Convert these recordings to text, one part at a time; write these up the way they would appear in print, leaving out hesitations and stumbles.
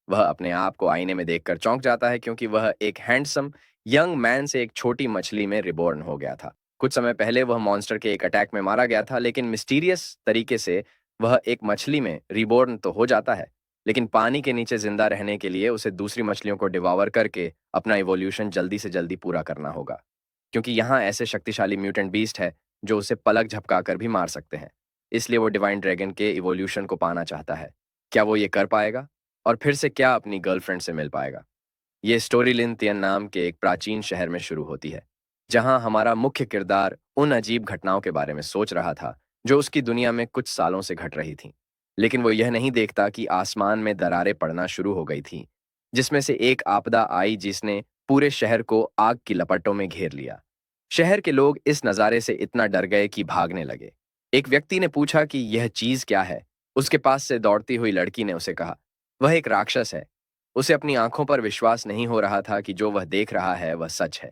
वह अपने आप को आईने में देखकर चौंक जाता है क्योंकि वह एक हैंडसम यंग मैन से एक छोटी मछली में रिबॉर्न हो गया था। कुछ समय पहले वह मॉन्स्टर के एक अटैक में मारा गया था, लेकिन मिस्टीरियस तरीके से वह एक मछली में रिबॉर्न तो हो जाता है, लेकिन पानी के नीचे जिंदा रहने के लिए उसे दूसरी मछलियों को डिवावर करके अपना इवोल्यूशन जल्दी से जल्दी पूरा करना होगा, क्योंकि यहाँ ऐसे शक्तिशाली म्यूटेंट बीस्ट है जो उसे पलक झपकाकर भी मार सकते हैं। इसलिए वो डिवाइन ड्रैगन के इवोल्यूशन को पाना चाहता है। क्या वो ये कर पाएगा? और फिर से क्या अपनी गर्लफ्रेंड से मिल पाएगा? ये स्टोरी लिन तियन नाम के एक प्राचीन शहर में शुरू होती है, जहां हमारा मुख्य किरदार उन अजीब घटनाओं के बारे में सोच रहा था जो उसकी दुनिया में कुछ सालों से घट रही थीं। लेकिन वो यह नहीं देखता कि आसमान में दरारें पड़ना शुरू हो गई थीं, जिसमें से एक आपदा आई जिसने पूरे शहर को आग की लपटों में घेर लिया। शहर के लोग इस नज़ारे से इतना डर गए कि भागने लगे। एक व्यक्ति ने पूछा कि यह चीज क्या है। उसके पास से दौड़ती हुई लड़की ने उसे कहा, वह एक राक्षस है। उसे अपनी आंखों पर विश्वास नहीं हो रहा था कि जो वह देख रहा है वह सच है।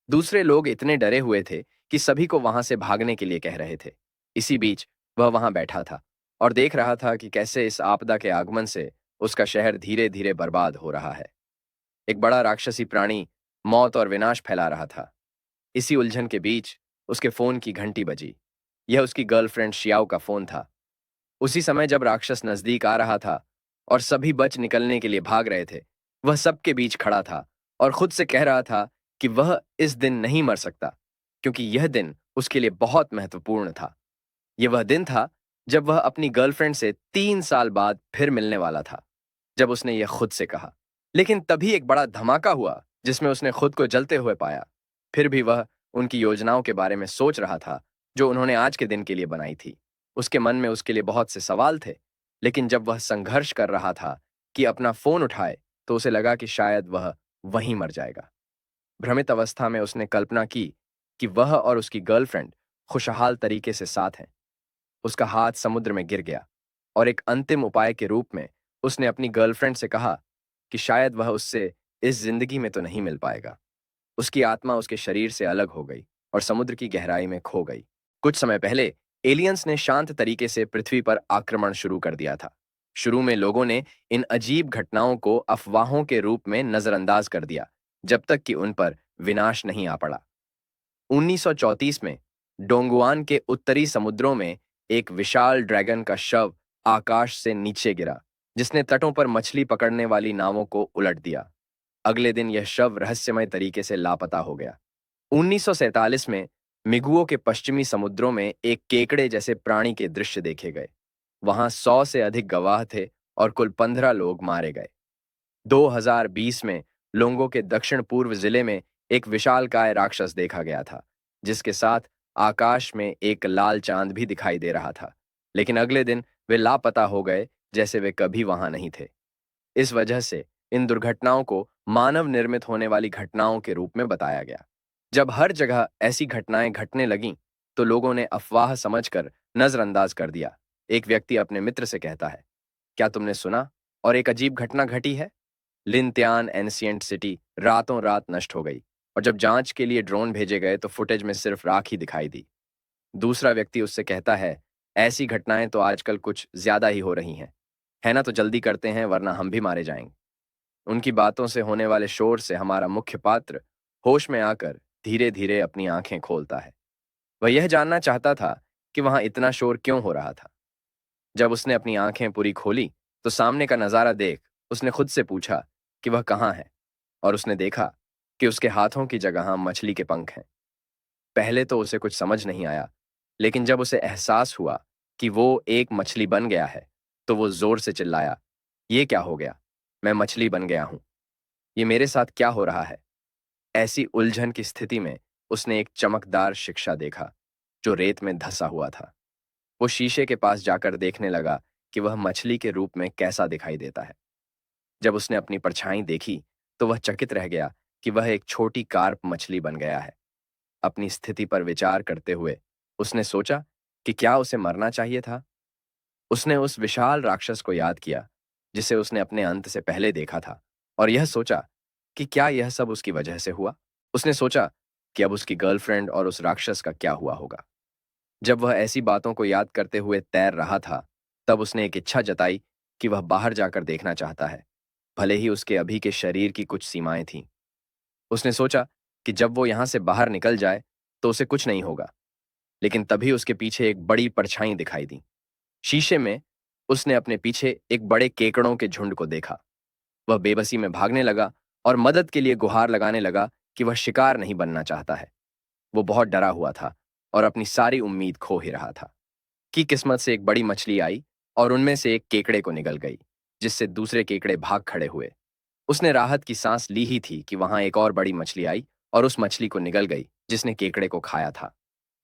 दूसरे लोग इतने डरे हुए थे कि सभी को वहां से भागने के लिए कह रहे थे। इसी बीच वह वहां बैठा था और देख रहा था कि कैसे इस आपदा के आगमन से उसका शहर धीरे धीरे बर्बाद हो रहा है। एक बड़ा राक्षसी प्राणी मौत और विनाश फैला रहा था। इसी उलझन के बीच उसके फोन की घंटी बजी। यह उसकी गर्लफ्रेंड शियाओ का फोन था। उसी समय जब राक्षस नजदीक आ रहा था और सभी बच निकलने के लिए भाग रहे थे, वह सबके बीच खड़ा था और खुद से कह रहा था कि वह इस दिन नहीं मर सकता, क्योंकि यह दिन उसके लिए बहुत महत्वपूर्ण था। यह वह दिन था जब वह अपनी गर्लफ्रेंड से 3 साल बाद फिर मिलने वाला था। जब उसने यह खुद से कहा, लेकिन तभी एक बड़ा धमाका हुआ जिसमें उसने खुद को जलते हुए पाया। फिर भी वह उनकी योजनाओं के बारे में सोच रहा था जो उन्होंने आज के दिन के लिए बनाई थी। उसके मन में उसके लिए बहुत से सवाल थे, लेकिन जब वह संघर्ष कर रहा था कि अपना फोन उठाए, तो उसे लगा कि शायद वह वहीं मर जाएगा। भ्रमित अवस्था में उसने कल्पना की कि वह और उसकी गर्लफ्रेंड खुशहाल तरीके से साथ हैं। उसका हाथ समुद्र में गिर गया और एक अंतिम उपाय के रूप में उसने अपनी गर्लफ्रेंड से कहा कि शायद वह उससे इस जिंदगी में तो नहीं मिल पाएगा। उसकी आत्मा उसके शरीर से अलग हो गई और समुद्र की गहराई में खो गई। कुछ समय पहले एलियंस ने शांत तरीके से पृथ्वी पर आक्रमण शुरू कर दिया था। शुरू में लोगों ने इन अजीब घटनाओं को अफवाहों के रूप में नजरअंदाज कर दिया, जब तक कि उन पर विनाश नहीं आ पड़ा। 1934 में डोंगुआन के उत्तरी समुद्रों में एक विशाल ड्रैगन का शव आकाश से नीचे गिरा, जिसने तटों पर मछली पकड़ने वाली नावों को उलट दिया। अगले दिन यह शव रहस्यमय तरीके से लापता हो गया। 1947 में मिगुओ के पश्चिमी समुद्रों में एक केकड़े जैसे प्राणी के दृश्य देखे गए। वहां 100 से अधिक गवाह थे और कुल 15 लोग मारे गए। 2020 में लोंगो के दक्षिण पूर्व जिले में एक विशालकाय राक्षस देखा गया था, जिसके साथ आकाश में एक लाल चांद भी दिखाई दे रहा था। लेकिन अगले दिन वे लापता हो गए, जैसे वे कभी वहां नहीं थे। इस वजह से इन दुर्घटनाओं को मानव निर्मित होने वाली घटनाओं के रूप में बताया गया। जब हर जगह ऐसी घटनाएं घटने लगीं, तो लोगों ने अफवाह समझकर नजरअंदाज कर दिया। एक व्यक्ति अपने मित्र से कहता है, क्या तुमने सुना और एक अजीब घटना घटी है? लिनत्यान एंशिएंट सिटी रातों रात नष्ट हो गई और जब जांच के लिए ड्रोन भेजे गए तो फुटेज में सिर्फ राख ही दिखाई दी। दूसरा व्यक्ति उससे कहता है, ऐसी घटनाएं तो आजकल कुछ ज्यादा ही हो रही हैं। है ना, तो जल्दी करते हैं वरना हम भी मारे जाएंगे। उनकी बातों से होने वाले शोर से हमारा मुख्य पात्र होश में आकर धीरे धीरे अपनी आंखें खोलता है। वह यह जानना चाहता था कि वहां इतना शोर क्यों हो रहा था। जब उसने अपनी आंखें पूरी खोली, तो सामने का नजारा देख उसने खुद से पूछा कि वह कहाँ है, और उसने देखा कि उसके हाथों की जगह मछली के पंख हैं। पहले तो उसे कुछ समझ नहीं आया, लेकिन जब उसे एहसास हुआ कि वो एक मछली बन गया है, तो वो जोर से चिल्लाया, ये क्या हो गया? मैं मछली बन गया हूं। ये मेरे साथ क्या हो रहा है? ऐसी उलझन की स्थिति में उसने एक चमकदार शिक्षा देखा जो रेत में धंसा हुआ था। वो शीशे के पास जाकर देखने लगा कि वह मछली के रूप में कैसा दिखाई देता है। जब उसने अपनी परछाई देखी, तो वह चकित रह गया कि वह एक छोटी कार्प मछली बन गया है। अपनी स्थिति पर विचार करते हुए उसने सोचा कि क्या उसे मरना चाहिए था। उसने उस विशाल राक्षस को याद किया जिसे उसने अपने अंत से पहले देखा था, और यह सोचा कि क्या यह सब उसकी वजह से हुआ। उसने सोचा कि अब उसकी गर्लफ्रेंड और उस राक्षस का क्या हुआ होगा। जब वह ऐसी बातों को याद करते हुए तैर रहा था, तब उसने एक इच्छा जताई कि वह बाहर जाकर देखना चाहता है। भले ही उसके अभी के शरीर की कुछ सीमाएं थीं। उसने सोचा कि जब वो यहां से बाहर निकल जाए तो उसे कुछ नहीं होगा, लेकिन तभी उसके पीछे एक बड़ी परछाई दिखाई दी। शीशे में उसने अपने पीछे एक बड़े केकड़ों के झुंड को देखा। वह बेबसी में भागने लगा और मदद के लिए गुहार लगाने लगा कि वह शिकार नहीं बनना चाहता है। वो बहुत डरा हुआ था और अपनी सारी उम्मीद खो ही रहा था कि किस्मत से एक बड़ी मछली आई और उनमें से एक केकड़े को निगल गई, जिससे दूसरे केकड़े भाग खड़े हुए। उसने राहत की सांस ली ही थी कि वहां एक और बड़ी मछली आई और उस मछली को निगल गई जिसने केकड़े को खाया था।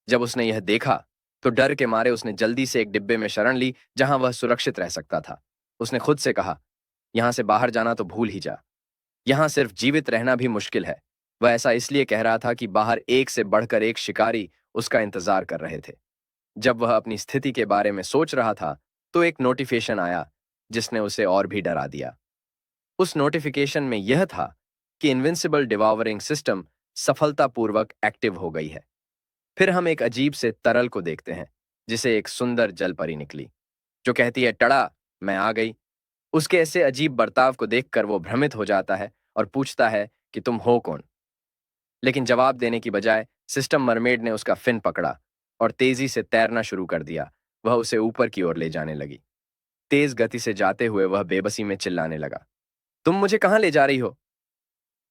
जब उसने यह देखा तो डर के मारे उसने जल्दी से एक डिब्बे में शरण ली जहां वह सुरक्षित रह सकता था। उसने खुद से कहा, यहां से बाहर जाना तो भूल ही जा, यहां सिर्फ जीवित रहना भी मुश्किल है। वह ऐसा इसलिए कह रहा था कि बाहर एक से बढ़कर एक शिकारी उसका इंतजार कर रहे थे। जब वह अपनी स्थिति के बारे में सोच रहा था तो एक नोटिफिकेशन आया जिसने उसे और भी डरा दिया। उस नोटिफिकेशन में यह था कि इनविंसिबल डिवावरिंग सिस्टम सफलतापूर्वक एक्टिव हो गई है। फिर हम एक अजीब से तरल को देखते हैं जिसे एक सुंदर जलपरी निकली, जो कहती है, टड़ा, मैं आ गई। उसके ऐसे अजीब बर्ताव को देखकर वो भ्रमित हो जाता है और पूछता है कि तुम हो कौन। लेकिन जवाब देने की बजाय सिस्टम मरमेड ने उसका फिन पकड़ा और तेजी से तैरना शुरू कर दिया। वह उसे ऊपर की ओर ले जाने लगी। तेज गति से जाते हुए वह बेबसी में चिल्लाने लगा, तुम मुझे कहां ले जा रही हो?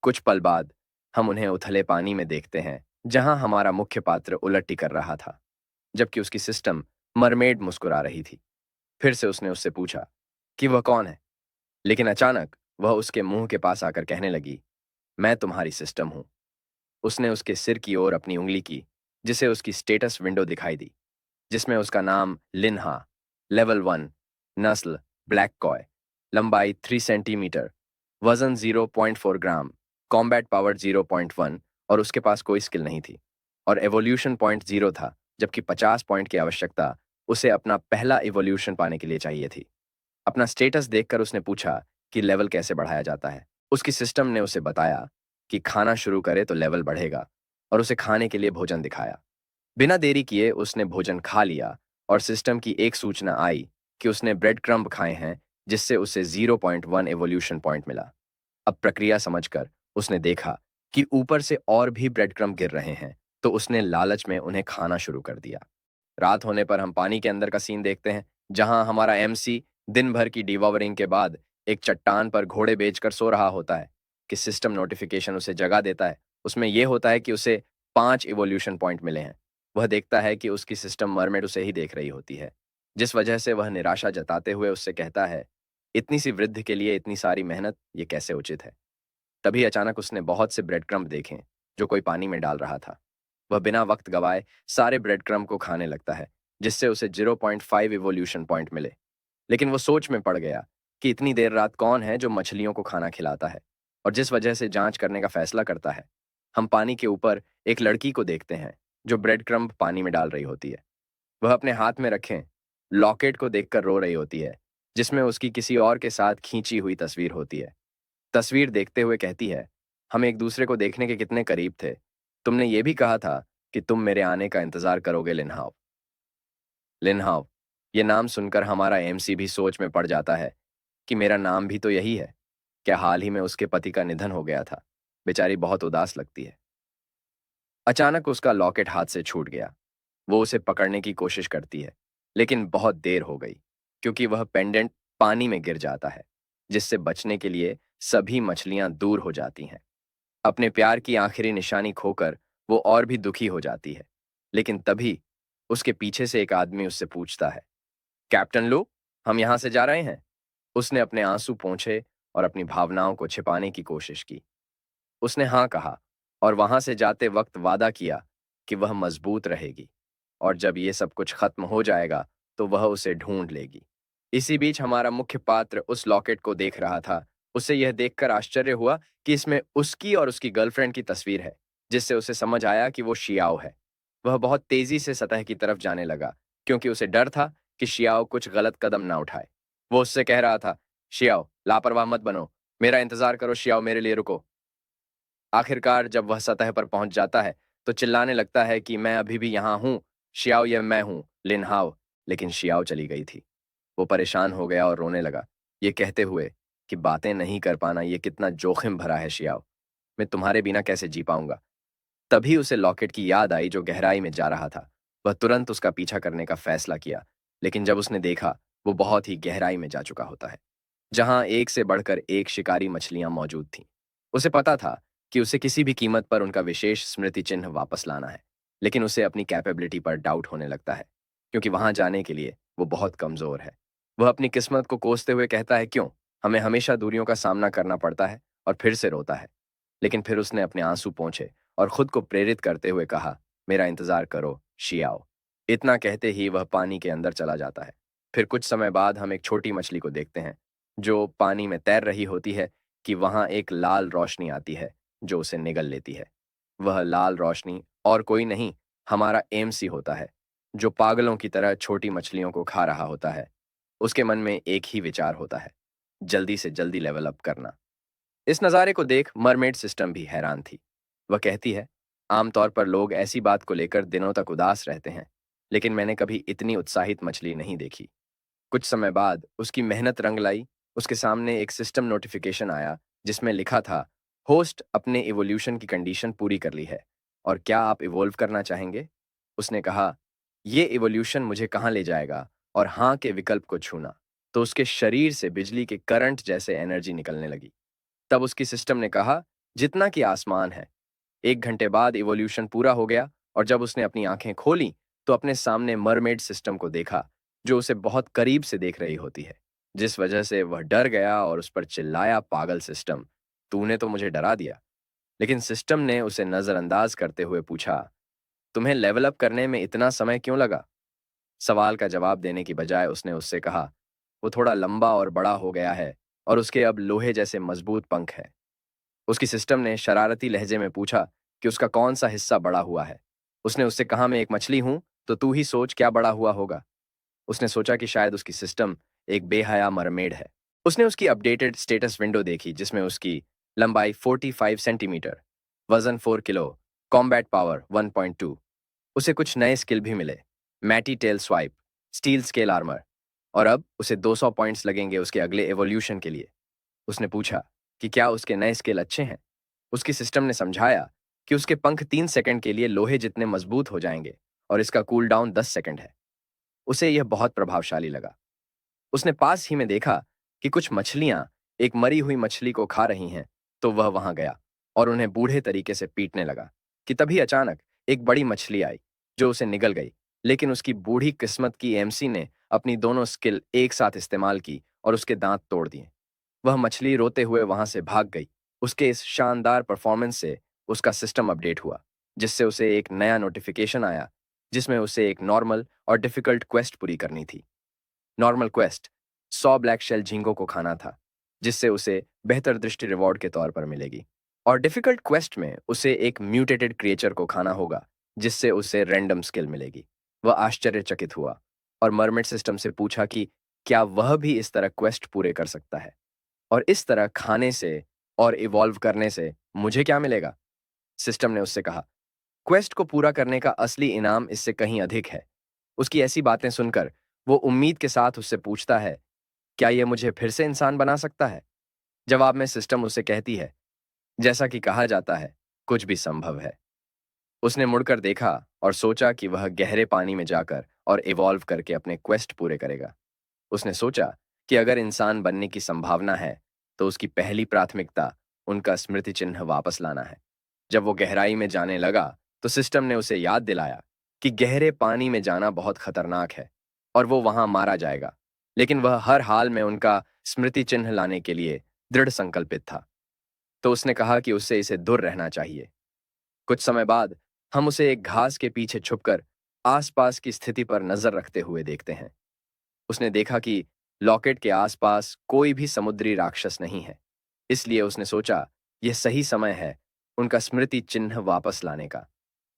कुछ पल बाद हम उन्हें उथले पानी में देखते हैं जहां हमारा मुख्य पात्र उलटी कर रहा था, जबकि उसकी सिस्टम मरमेड मुस्कुरा रही थी। फिर से उसने उससे पूछा कि वह कौन है, लेकिन अचानक वह उसके मुंह के पास आकर कहने लगी, मैं तुम्हारी सिस्टम हूं। उसने उसके सिर की ओर अपनी उंगली की, जिसे उसकी स्टेटस विंडो दिखाई दी, जिसमें उसका नाम लिन्हा, लेवल 1, नस्ल ब्लैक कॉय, लंबाई 3 सेंटीमीटर, वजन 0.4 ग्राम, कॉम्बैट पावर 0.1 और उसके पास कोई स्किल नहीं थी, और एवोल्यूशन पॉइंट 0 था, जबकि 50 पॉइंट की आवश्यकता उसे अपना पहला इवोल्यूशन पाने के लिए चाहिए थी। अपना स्टेटस देखकर उसने पूछा कि लेवल कैसे बढ़ाया जाता है। उसकी सिस्टम ने उसे बताया कि खाना शुरू करे तो लेवल बढ़ेगा, और उसे खाने के लिए भोजन दिखाया। बिना देरी किए उसने भोजन खा लिया और सिस्टम की एक सूचना आई कि उसने ब्रेड क्रम्ब खाए हैं, जिससे उसे 0.1 एवोल्यूशन पॉइंट मिला। अब प्रक्रिया समझकर उसने देखा कि ऊपर से और भी ब्रेड क्रम्ब गिर रहे हैं, तो उसने लालच में उन्हें खाना शुरू कर दिया। रात होने पर हम पानी के अंदर का सीन देखते हैं, जहां हमारा एमसी दिन भर की डिवॉवरिंग के बाद एक चट्टान पर घोड़े बेचकर सो रहा होता है कि सिस्टम नोटिफिकेशन उसे जगा देता है। उसमें यह होता है कि उसे 5 इवोल्यूशन पॉइंट मिले हैं। वह देखता है कि उसकी सिस्टम मरमेड उसे ही देख रही होती है, जिस वजह से वह निराशा जताते हुए उससे कहता है, इतनी सी वृद्धि के लिए इतनी सारी मेहनत, ये कैसे उचित है? तभी अचानक उसने बहुत से ब्रेड क्रम्ब देखे जो कोई पानी में डाल रहा था। वह बिना वक्त गवाए सारे ब्रेड क्रम्ब को खाने लगता है, जिससे उसे 0.5 इवोल्यूशन पॉइंट मिले। लेकिन वो सोच में पड़ गया कि इतनी देर रात कौन है जो मछलियों को खाना खिलाता है, और जिस वजह से जांच करने का फैसला करता है। हम पानी के ऊपर एक लड़की को देखते हैं जो ब्रेड क्रम्ब पानी में डाल रही होती है। वह अपने हाथ में रखे लॉकेट को देखकर रो रही होती है, जिसमें उसकी किसी और के साथ खींची हुई तस्वीर होती है। तस्वीर देखते हुए कहती है, हम एक दूसरे को देखने के कितने करीब थे। तुमने ये भी कहा था कि तुम मेरे आने का इंतजार करोगे, लिनहाओ। लिनहाओ, ये नाम सुनकर हमारा एमसी भी सोच में पड़ जाता है कि मेरा नाम भी तो यही है। क्या हाल ही में उसके पति का निधन हो गया था? बेचारी बहुत उदास लगती है। अचानक उसका लॉकेट हाथ से छूट गया। वो उसे पकड़ने की कोशिश करती है, लेकिन बहुत देर हो गई, क्योंकि वह पेंडेंट पानी में गिर जाता है, जिससे बचने के लिए सभी मछलियां दूर हो जाती हैं। अपने प्यार की आखिरी निशानी खोकर वो और भी दुखी हो जाती है। लेकिन तभी उसके पीछे से एक आदमी उससे पूछता है, कैप्टन लो, हम यहां से जा रहे हैं। उसने अपने आंसू पोंछे और अपनी भावनाओं को छिपाने की कोशिश की। उसने हाँ कहा और वहां से जाते वक्त वादा किया कि वह मजबूत रहेगी, और जब ये सब कुछ खत्म हो जाएगा तो वह उसे ढूंढ लेगी। इसी बीच हमारा मुख्य पात्र उस लॉकेट को देख रहा था। उसे यह देखकर आश्चर्य हुआ कि इसमें उसकी और उसकी गर्लफ्रेंड की तस्वीर है, जिससे उसे समझ आया कि वो शियाओ है। वह बहुत तेजी से सतह की तरफ जाने लगा, क्योंकि उसे डर था कि शियाओ कुछ गलत कदम ना उठाए। वो उससे कह रहा था, शियाओ, लापरवाह मत बनो, मेरा इंतजार करो शियाओ, मेरे लिए रुको। आखिरकार जब वह सतह पर पहुंच जाता है तो चिल्लाने लगता है कि मैं अभी भी यहाँ हूँ, शियाओ, ये मैं हूँ, लिनहाओ। लेकिन शियाओ चली गई थी। वो परेशान हो गया और रोने लगा, ये कहते हुए कि बातें नहीं कर पाना ये कितना जोखिम भरा है शियाओ। मैं तुम्हारे बिना कैसे जी पाऊंगा। तभी उसे लॉकेट की याद आई जो गहराई में जा रहा था। वह तुरंत उसका पीछा करने का फैसला किया, लेकिन जब उसने देखा वो बहुत ही गहराई में जा चुका होता है, जहां एक से बढ़कर एक शिकारी मछलियां मौजूद थीं। उसे पता था कि उसे किसी भी कीमत पर उनका विशेष स्मृति चिन्ह वापस लाना है, लेकिन उसे अपनी कैपेबिलिटी पर डाउट होने लगता है, क्योंकि वहां जाने के लिए वो बहुत कमजोर है। वह अपनी किस्मत को कोसते हुए कहता है, क्यों हमें हमेशा दूरियों का सामना करना पड़ता है, और फिर से रोता है। लेकिन फिर उसने अपने आंसू पोंछे और खुद को प्रेरित करते हुए कहा, मेरा इंतजार करो शियाओ। इतना कहते ही वह पानी के अंदर चला जाता है। फिर कुछ समय बाद हम एक छोटी मछली को देखते हैं जो पानी में तैर रही होती है कि वहां एक लाल रोशनी आती है जो उसे निगल लेती है। वह लाल रोशनी और कोई नहीं, हमारा एमसी होता है, जो पागलों की तरह छोटी मछलियों को खा रहा होता है। उसके मन में एक ही विचार होता है, जल्दी से जल्दी लेवल अप करना। इस नज़ारे को देख मरमेड सिस्टम भी हैरान थी। वह कहती है, आमतौर पर लोग ऐसी बात को लेकर दिनों तक उदास रहते हैं, लेकिन मैंने कभी इतनी उत्साहित मछली नहीं देखी। कुछ समय बाद उसकी मेहनत रंग लाई। उसके सामने एक सिस्टम नोटिफिकेशन आया जिसमें लिखा था, होस्ट अपने इवोल्यूशन की कंडीशन पूरी कर ली है, और क्या आप इवोल्व करना चाहेंगे। उसने कहा, ये इवोल्यूशन मुझे कहाँ ले जाएगा, और हाँ के विकल्प को छूना तो उसके शरीर से बिजली के करंट जैसे एनर्जी निकलने लगी। तब उसकी सिस्टम ने कहा, जितना कि आसमान है। 1 घंटे बाद इवोल्यूशन पूरा हो गया, और जब उसने अपनी आंखें खोली तो अपने सामने मरमेड सिस्टम को देखा, जो उसे बहुत करीब से देख रही होती है, जिस वजह से वह डर गया और उस पर चिल्लाया, पागल सिस्टम, तूने तो मुझे डरा दिया। लेकिन सिस्टम ने उसे नजरअंदाज करते हुए पूछा, तुम्हें लेवल अप करने में इतना समय क्यों लगा। सवाल का जवाब देने की बजाय उसने उससे कहा, वो थोड़ा लंबा और बड़ा हो गया है, और उसके अब लोहे जैसे मजबूत पंख है। उसकी सिस्टम ने शरारती लहजे में पूछा कि उसका कौन सा हिस्सा बड़ा हुआ है। उसने उससे कहा, मैं एक मछली हूं, तो तू ही सोच क्या बड़ा हुआ होगा। उसने सोचा कि शायद उसकी सिस्टम एक बेहया मरमेड है। उसने उसकी अपडेटेड स्टेटस विंडो देखी जिसमें उसकी लंबाई 45 सेंटीमीटर, वजन 4 किलो, कॉम्बैट पावर 1.2। उसे कुछ नए स्किल भी मिले, mighty tail swipe, steel scale armour, और अब उसे 200 पॉइंट्स लगेंगे उसके अगले एवोल्यूशन के लिए। उसने पूछा कि क्या उसके नए स्किल अच्छे हैं। उसकी सिस्टम ने समझाया कि उसके पंख 3 सेकंड के लिए लोहे जितने मजबूत हो जाएंगे, और इसका कूल डाउन 10 सेकंड है। उसे यह बहुत प्रभावशाली लगा। उसने पास ही में देखा कि कुछ मछलियां एक मरी हुई मछली को खा रही हैं, तो वह वहां गया और उन्हें बूढ़े तरीके से पीटने लगा कि तभी अचानक एक बड़ी मछली आई जो उसे निगल गई। लेकिन उसकी बूढ़ी किस्मत की एमसी ने अपनी दोनों स्किल एक साथ इस्तेमाल की और उसके दांत तोड़ दिए। वह मछली रोते हुए वहां से भाग गई। उसके इस शानदार परफॉर्मेंस से उसका सिस्टम अपडेट हुआ, जिससे उसे एक नया नोटिफिकेशन आया जिसमें उसे एक नॉर्मल और डिफिकल्ट क्वेस्ट पूरी करनी थी। Normal quest 100 black shell Jhingo को खाना था, जिससे उसे बेहतर दृष्टि रिवॉर्ड के तौर पर मिलेगी। और डिफिकल्ट क्वेस्ट में उसे एक म्यूटेटेड क्रिएचर को खाना होगा, जिससे उसे रैंडम स्किल मिलेगी। वह आश्चर्यचकित हुआ और मरमिड सिस्टम से पूछा कि क्या वह भी इस तरह क्वेस्ट पूरे कर सकता है, और इस तरह खाने से और इवॉल्व करने से मुझे क्या मिलेगा। सिस्टम ने उससे कहा, क्वेस्ट को पूरा करने का असली इनाम इससे कहीं अधिक है। उसकी ऐसी बातें सुनकर वो उम्मीद के साथ उससे पूछता है, क्या यह मुझे फिर से इंसान बना सकता है। जवाब में सिस्टम उसे कहती है, जैसा कि कहा जाता है, कुछ भी संभव है। उसने मुड़कर देखा और सोचा कि वह गहरे पानी में जाकर और इवॉल्व करके अपने क्वेस्ट पूरे करेगा। उसने सोचा कि अगर इंसान बनने की संभावना है तो उसकी पहली प्राथमिकता उनका स्मृति चिन्ह वापस लाना है। जब वो गहराई में जाने लगा तो सिस्टम ने उसे याद दिलाया कि गहरे पानी में जाना बहुत खतरनाक है और वो वहां मारा जाएगा, लेकिन वह हर हाल में उनका स्मृति चिन्ह लाने के लिए दृढ़ संकल्पित था। तो उसने कहा कि उसे इसे दूर रहना चाहिए। कुछ समय बाद हम उसे एक घास के पीछे छुपकर आसपास की स्थिति पर नजर रखते हुए देखते हैं। उसने देखा कि लॉकेट के आसपास कोई भी समुद्री राक्षस नहीं है, इसलिए उसने सोचा यह सही समय है उनका स्मृति चिन्ह वापस लाने का।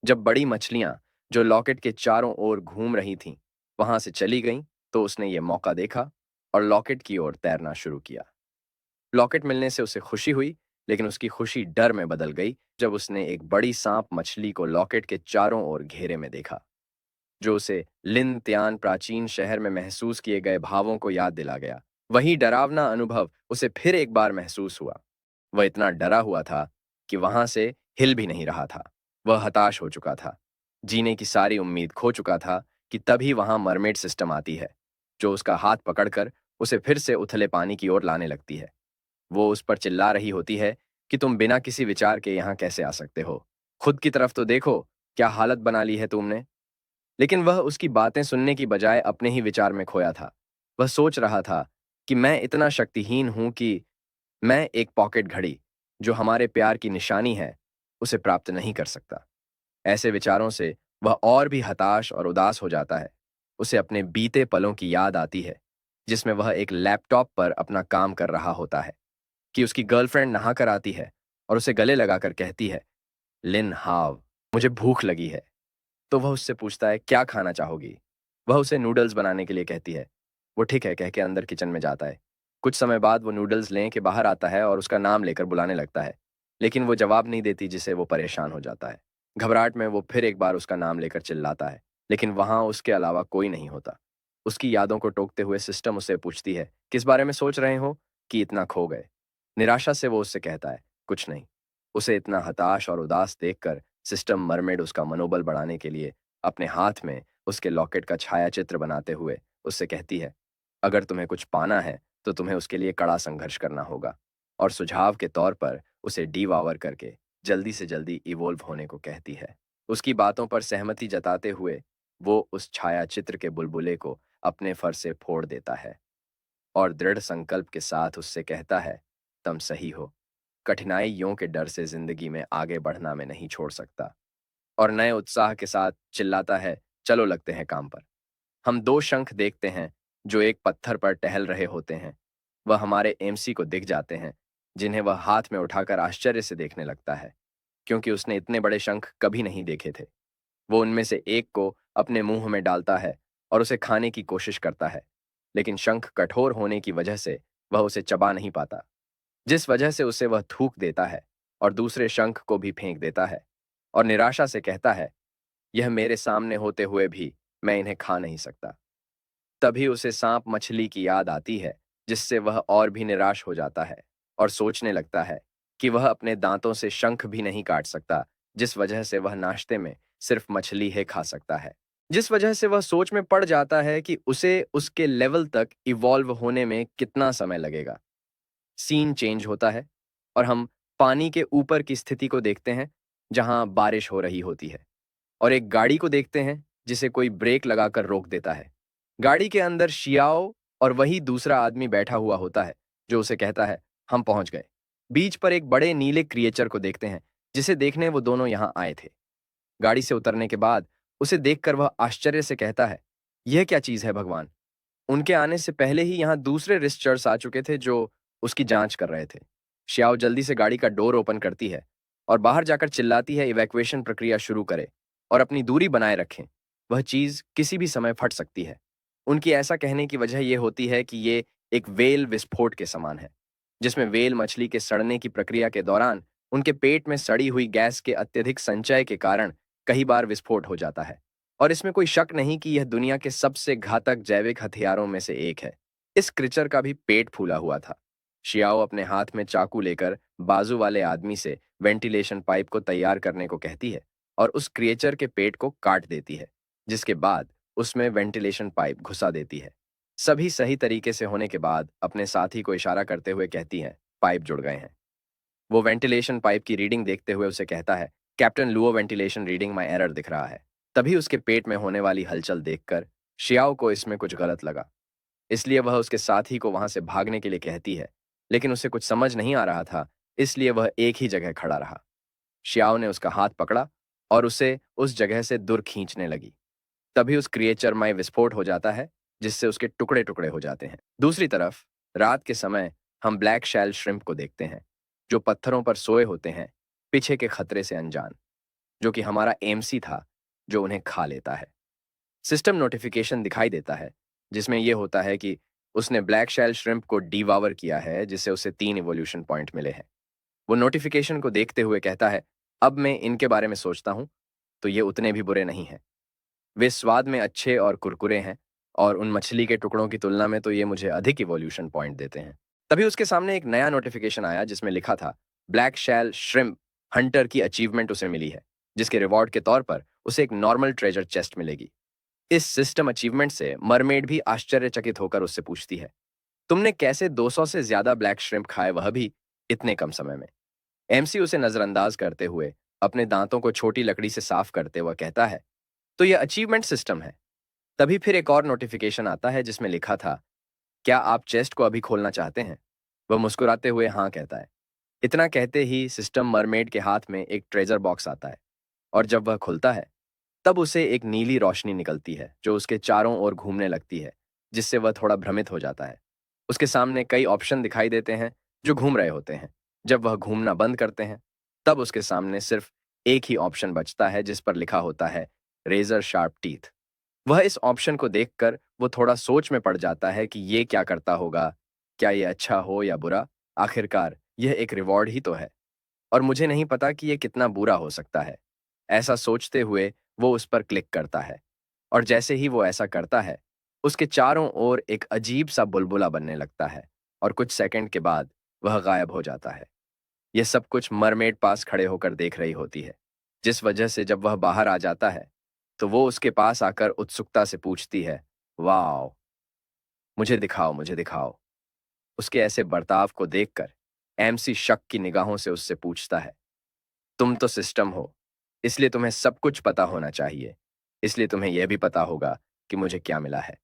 जब बड़ी मछलियां जो लॉकेट के चारों ओर घूम रही थीं वहां से चली गईं, तो उसने यह मौका देखा और लॉकेट की ओर तैरना शुरू किया। लॉकेट मिलने से उसे खुशी हुई, लेकिन उसकी खुशी डर में बदल गई जब उसने एक बड़ी सांप मछली को लॉकेट के चारों ओर घेरे में देखा, जो उसे लिन त्यान प्राचीन शहर में महसूस किए गए भावों को याद दिला गया। वही डरावना अनुभव उसे फिर एक बार महसूस हुआ। वह इतना डरा हुआ था कि वहां से हिल भी नहीं रहा था। वह हताश हो चुका था, जीने की सारी उम्मीद खो चुका था कि तभी वहां मरमेड सिस्टम आती है, जो उसका हाथ पकड़कर उसे फिर से उथले पानी की ओर लाने लगती है। वो उस पर चिल्ला रही होती है कि तुम बिना किसी विचार के यहाँ कैसे आ सकते हो? खुद की तरफ तो देखो, क्या हालत बना ली है तुमने? लेकिन वह उसकी बातें सुनने की बजाय अपने ही विचार में खोया था। वह सोच रहा था कि मैं इतना शक्तिहीन हूं कि मैं एक पॉकेट घड़ी, जो हमारे प्यार की निशानी है, उसे प्राप्त नहीं कर सकता। ऐसे विचारों से वह और भी हताश और उदास हो जाता है। उसे अपने बीते पलों की याद आती है, जिसमें वह एक लैपटॉप पर अपना काम कर रहा होता है, कि उसकी गर्लफ्रेंड नहा कर आती है और उसे गले लगाकर कहती है, लिन हाव, मुझे भूख लगी है। तो वह उससे पूछता है, क्या खाना चाहोगी? वह उसे नूडल्स बनाने के लिए कहती है। वो ठीक है कह के अंदर किचन में जाता है। कुछ समय बाद वो नूडल्स लें के बाहर आता है और उसका नाम लेकर बुलाने लगता है, लेकिन वो जवाब नहीं देती, जिससे वो परेशान हो जाता है। घबराहट में वो फिर एक बार उसका नाम लेकर चिल्लाता है, लेकिन वहां उसके अलावा कोई नहीं होता। उसकी यादों को टोकते हुए सिस्टम उससे पूछती है, किस बारे में सोच रहे हो कि इतना खो गए? निराशा से वो उससे कहता है, कुछ नहीं। उसे इतना हताश और उदास देखकर सिस्टम मरमेड उसका मनोबल बढ़ाने के लिए अपने हाथ में उसके लॉकेट का छायाचित्र बनाते हुए उससे कहती है, अगर तुम्हें कुछ पाना है तो तुम्हें उसके लिए कड़ा संघर्ष करना होगा, और सुझाव के तौर पर उसे डीवावर करके जल्दी से जल्दी इवोल्व होने को कहती है। उसकी बातों पर सहमति जताते हुए वो उस छायाचित्र के बुलबुले को अपने फर से फोड़ देता है और दृढ़ संकल्प के साथ उससे कहता है, तुम सही हो, कठिनाइयों के डर से जिंदगी में आगे बढ़ना मैं नहीं छोड़ सकता। और नए उत्साह के साथ चिल्लाता है, चलो लगते हैं काम पर। हम दो शंख देखते हैं जो एक पत्थर पर टहल रहे होते हैं। वह हमारे एमसी को दिख जाते हैं, जिन्हें वह हाथ में उठाकर आश्चर्य से देखने लगता है, क्योंकि उसने इतने बड़े शंख कभी नहीं देखे थे। वो उनमें से एक को अपने मुंह में डालता है और उसे खाने की कोशिश करता है, लेकिन शंख कठोर होने की वजह से वह उसे चबा नहीं पाता, जिस वजह से उसे वह थूक देता है और दूसरे शंख को भी फेंक देता है और निराशा से कहता है, यह मेरे सामने होते हुए भी मैं इन्हें खा नहीं सकता। तभी उसे सांप मछली की याद आती है, जिससे वह और भी निराश हो जाता है और सोचने लगता है कि वह अपने दांतों से शंख भी नहीं काट सकता, जिस वजह से वह नाश्ते में सिर्फ मछली ही खा सकता है। जिस वजह से वह सोच में पड़ जाता है कि उसे उसके लेवल तक इवॉल्व होने में कितना समय लगेगा। सीन चेंज होता है और हम पानी के ऊपर की स्थिति को देखते हैं, जहां बारिश हो रही होती है, और एक गाड़ी को देखते हैं जिसे कोई ब्रेक लगाकर रोक देता है। गाड़ी के अंदर शियाओ और वही दूसरा आदमी बैठा हुआ होता है, जो उसे कहता है, हम पहुंच गए। बीच पर एक बड़े नीले क्रिएचर को देखते हैं, जिसे देखने वो दोनों यहां आए थे। गाड़ी से उतरने के बाद उसे देखकर वह आश्चर्य से कहता है, यह क्या चीज है भगवान? उनके आने से पहले ही यहाँ दूसरे रिसर्चर्स आ चुके थे जो उसकी जांच कर रहे थे। श्याओ जल्दी से गाड़ी का डोर ओपन करती है और बाहर जाकर चिल्लाती है, इवैक्यूएशन प्रक्रिया शुरू करे और अपनी दूरी बनाए रखें। वह चीज किसी भी समय फट सकती है। उनकी ऐसा कहने की वजह यह होती है कि ये एक वेल विस्फोट के समान है, जिसमें वेल मछली के सड़ने की प्रक्रिया के दौरान उनके पेट में सड़ी हुई गैस के अत्यधिक संचय के कारण कई बार विस्फोट हो जाता है। और इसमें कोई शक नहीं कि यह दुनिया के सबसे घातक जैविक हथियारों में से एक है। इस क्रिचर का भी पेट फूला हुआ था। शियाओ अपने हाथ में चाकू लेकर बाजू वाले आदमी से वेंटिलेशन पाइप को तैयार करने को कहती है और उस क्रिएचर के पेट को काट देती है, जिसके बाद उसमें वेंटिलेशन पाइप घुसा देती है। सभी सही तरीके से होने के बाद अपने साथी को इशारा करते हुए कहती है, पाइप जुड़ गए हैं। वो वेंटिलेशन पाइप की रीडिंग देखते हुए उसे कहता है, कैप्टन लुओ, वेंटिलेशन रीडिंग में एरर दिख रहा है। तभी उसके पेट में होने वाली हलचल देखकर शियाओ को इसमें कुछ गलत लगा, इसलिए वह उसके साथी को वहां से भागने के लिए कहती है, लेकिन उसे कुछ समझ नहीं आ रहा था, इसलिए वह एक ही जगह खड़ा रहा। शियाओ ने उसका हाथ पकड़ा और उसे उस जगह से दूर खींचने लगी। तभी उस क्रिएचर में विस्फोट हो जाता है, जिससे उसके टुकड़े टुकड़े हो जाते हैं। दूसरी तरफ रात के समय हम ब्लैक शैल श्रिम्प को देखते हैं, जो पत्थरों पर सोए होते हैं, पीछे के खतरे से अनजान, जो कि हमारा एमसी था, जो उन्हें खा लेता है। सिस्टम नोटिफिकेशन दिखाई देता है, जिसमें यह होता है कि उसने ब्लैक शैल श्रिम्प को डीवावर किया है, जिससे उसे 3 इवोल्यूशन पॉइंट मिले हैं। वो नोटिफिकेशन को देखते हुए कहता है, अब मैं इनके बारे में सोचता हूं तो ये उतने भी बुरे नहीं हैं। वे स्वाद में अच्छे और कुरकुरे हैं, और उन मछली के टुकड़ों की तुलना में तो ये मुझे अधिक इवोल्यूशन पॉइंट देते हैं। तभी उसके सामने एक नया नोटिफिकेशन आया जिसमें लिखा था ब्लैक शैल श्रिम्प हंटर की अचीवमेंट उसे मिली है, जिसके रिवॉर्ड के तौर पर उसे एक नॉर्मल ट्रेजर चेस्ट मिलेगी। इस सिस्टम अचीवमेंट से मरमेड भी आश्चर्यचकित होकर उससे पूछती है, तुमने कैसे 200 से ज्यादा ब्लैक श्रिम्प खाए, वह भी इतने कम समय में? एमसी उसे नजरअंदाज करते हुए अपने दांतों को छोटी लकड़ी से साफ करते हुए कहता है, तो यह अचीवमेंट सिस्टम है। तभी फिर एक और नोटिफिकेशन आता है जिसमें लिखा था, क्या आप चेस्ट को अभी खोलना चाहते हैं? वह मुस्कुराते हुए हाँ कहता है। इतना कहते ही सिस्टम मरमेड के हाथ में एक ट्रेजर बॉक्स आता है, और जब वह खुलता है तब उसे एक नीली रोशनी निकलती है जो उसके चारों ओर घूमने लगती है, जिससे वह थोड़ा भ्रमित हो जाता है। उसके सामने कई ऑप्शन दिखाई देते हैं जो घूम रहे होते हैं। जब वह घूमना बंद करते हैं तब उसके सामने सिर्फ एक ही ऑप्शन बचता है जिस पर लिखा होता है रेजर शार्प टीथ। वह इस ऑप्शन को देखकर वो थोड़ा सोच में पड़ जाता है कि ये क्या करता होगा, क्या ये अच्छा हो या बुरा। आखिरकार यह एक रिवॉर्ड ही तो है, और मुझे नहीं पता कि ये कितना बुरा हो सकता है। ऐसा सोचते हुए वो उस पर क्लिक करता है, और जैसे ही वो ऐसा करता है उसके चारों ओर एक अजीब सा बुलबुला बनने लगता है, और कुछ सेकंड के बाद वह गायब हो जाता है। यह सब कुछ मरमेड पास खड़े होकर देख रही होती है, जिस वजह से जब वह बाहर आ जाता है तो वो उसके पास आकर उत्सुकता से पूछती है, वाओ, मुझे दिखाओ, मुझे दिखाओ। उसके ऐसे बर्ताव को देखकर एमसी शक की निगाहों से उससे पूछता है, तुम तो सिस्टम हो, इसलिए तुम्हें सब कुछ पता होना चाहिए, इसलिए तुम्हें यह भी पता होगा कि मुझे क्या मिला है।